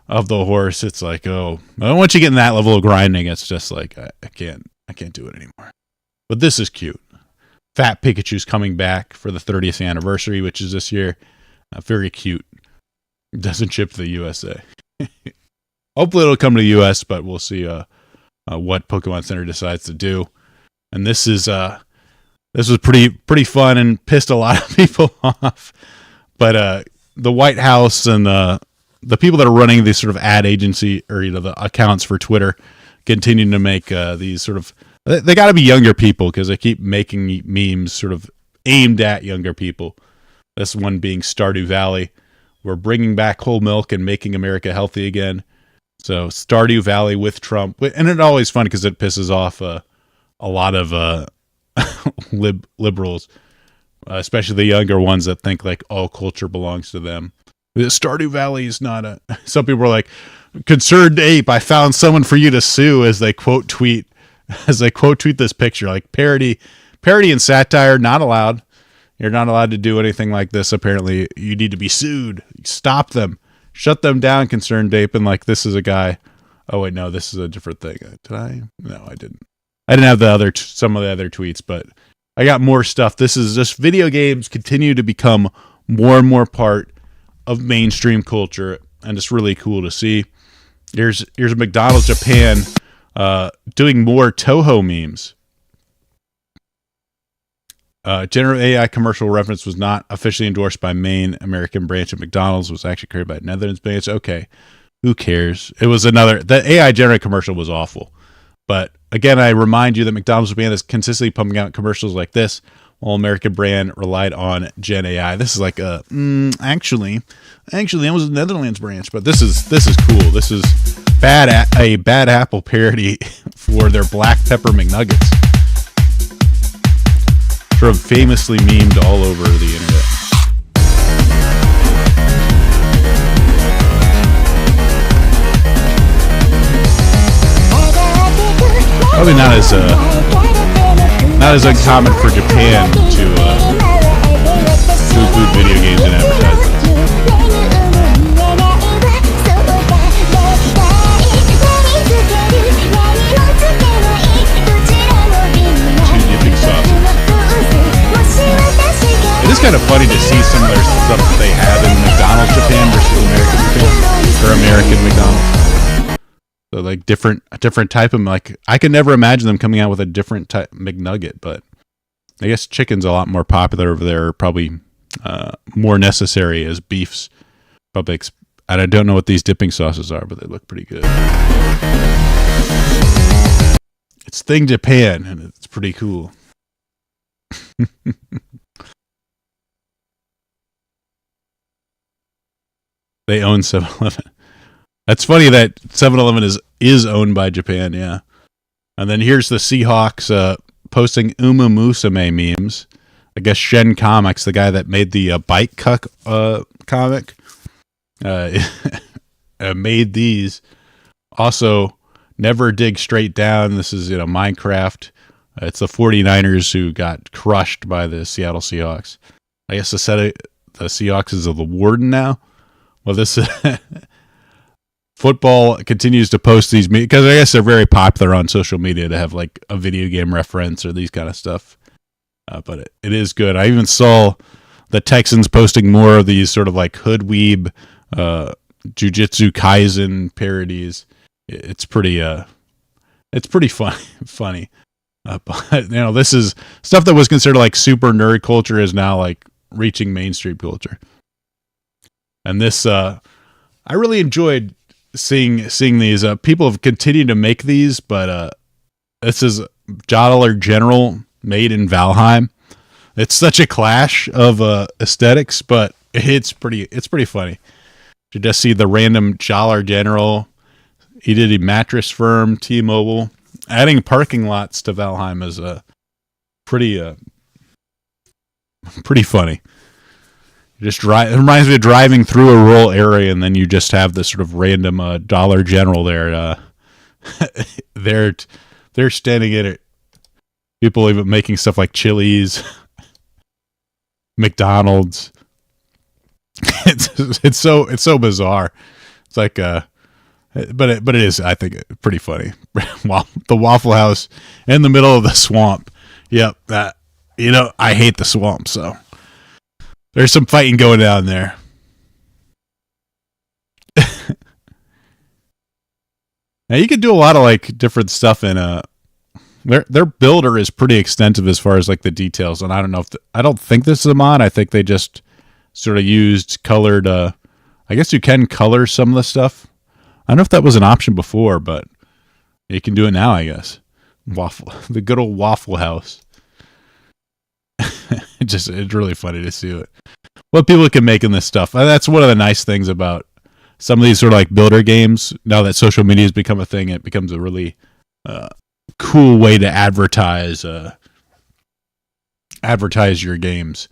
of the horse. It's like, oh, once you get in that level of grinding, it's just like I can't do it anymore. But this is cute. Fat Pikachu's coming back for the 30th anniversary, which is this year. Very cute. It doesn't ship to the USA. Hopefully it'll come to the US, but we'll see. What Pokemon Center decides to do. And this was pretty fun and pissed a lot of people off. But the White House and the people that are running these sort of ad agency or the accounts for Twitter continue to make these sort of, they got to be younger people because they keep making memes sort of aimed at younger people. This one being Stardew Valley. We're bringing back whole milk and making America healthy again. So Stardew Valley with Trump, and it's always fun because it pisses off a lot of liberals, especially the younger ones that think like all culture belongs to them. Stardew Valley is not a. Some people are like, "Concerned ape, I found someone for you to sue." As they quote tweet this picture, like parody and satire not allowed. You're not allowed to do anything like this. Apparently, you need to be sued. Stop them. Shut them down, Concerned Ape. And like, this is a guy. Oh wait, no, this is a different thing. Did I? No, I didn't. I didn't have some of the other tweets, but I got more stuff. This is just video games continue to become more and more part of mainstream culture, and it's really cool to see. Here's McDonald's Japan doing more Toho memes. Generative AI commercial reference was not officially endorsed by main American branch of McDonald's. Was actually created by Netherlands branch. Okay, who cares? It was the AI generated commercial was awful. But again, I remind you that McDonald's Japan is consistently pumping out commercials like this, while American brand relied on Gen AI. This is like actually that was the Netherlands branch, but this is cool. This is a bad apple parody for their black pepper McNuggets. sort of famously memed all over the internet. Probably not as uncommon for Japan to include video games in advertisements. It is kind of funny to see some of their stuff that they have in McDonald's Japan versus American Japan, or American McDonald's. So like a different type of, like, I could never imagine them coming out with a different type McNugget, but I guess chicken's a lot more popular over there, probably more necessary as beefs. Probably, and I don't know what these dipping sauces are, but they look pretty good. It's Thing Japan, and it's pretty cool. They own 7-Eleven. That's funny that 7-Eleven is owned by Japan, yeah. And then here's the Seahawks posting Uma Musume memes. I guess Shen Comics, the guy that made the Bike Cuck comic, made these. Also, Never Dig Straight Down. This is, Minecraft. It's the 49ers who got crushed by the Seattle Seahawks. I guess the Seahawks is of the Warden now. Well, this football continues to post these because I guess they're very popular on social media to have like a video game reference or these kind of stuff. But it is good. I even saw the Texans posting more of these sort of like hood weeb, Jujutsu Kaisen parodies. It's pretty funny. But this is stuff that was considered like super nerd culture is now like reaching mainstream culture. And this, I really enjoyed seeing these. People have continued to make these, but this is Jodler General made in Valheim. It's such a clash of aesthetics, but it's pretty funny. You just see the random Jodler General. He did a mattress firm, T-Mobile. Adding parking lots to Valheim is pretty funny. It reminds me of driving through a rural area, and then you just have this sort of random Dollar General there. They're standing in it. People even making stuff like Chili's, McDonald's. It's so bizarre. It's like but it is, I think, pretty funny. The Waffle House in the middle of the swamp. Yep, that I hate the swamp, so. There's some fighting going down there. Now you can do a lot of like different stuff in their builder is pretty extensive as far as like the details, and I don't know if I don't think this is a mod. I think they just sort of used colored. I guess you can color some of the stuff. I don't know if that was an option before, but you can do it now. I guess the good old Waffle House. It's really funny to see what people can make in this stuff. That's one of the nice things about some of these sort of like builder games. Now that social media has become a thing, it becomes a really cool way to advertise your games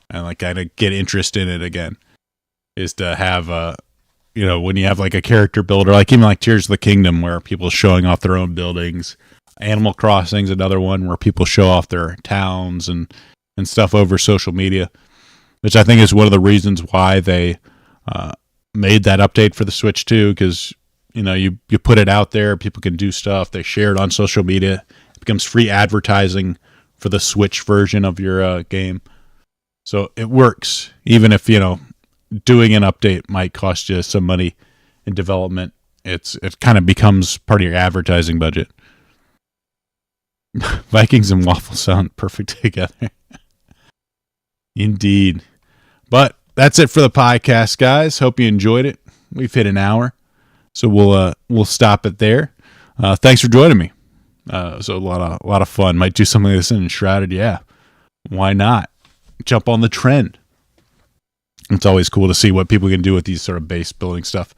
and like kind of get interest in it again. Is to have when you have like a character builder, like even like Tears of the Kingdom, where people are showing off their own buildings. Animal Crossing's another one where people show off their towns and stuff over social media, which I think is one of the reasons why they made that update for the Switch 2, because you put it out there, people can do stuff, they share it on social media, it becomes free advertising for the Switch version of your game. So it works, even if doing an update might cost you some money in development. It kind of becomes part of your advertising budget. Vikings and waffles sound perfect together. Indeed. But that's it for the podcast, guys. Hope you enjoyed it. We've hit an hour, so we'll stop it there. Thanks for joining me. So a lot of fun. Might do something like this in Shrouded. Yeah, why not? Jump on the trend. It's always cool to see what people can do with these sort of base building stuff.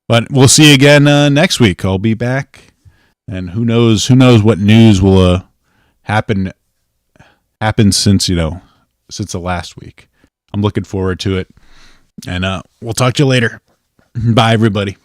But we'll see you again next week. I'll be back, and who knows what news will happen happened since the last week. I'm looking forward to it, and we'll talk to you later. Bye, everybody.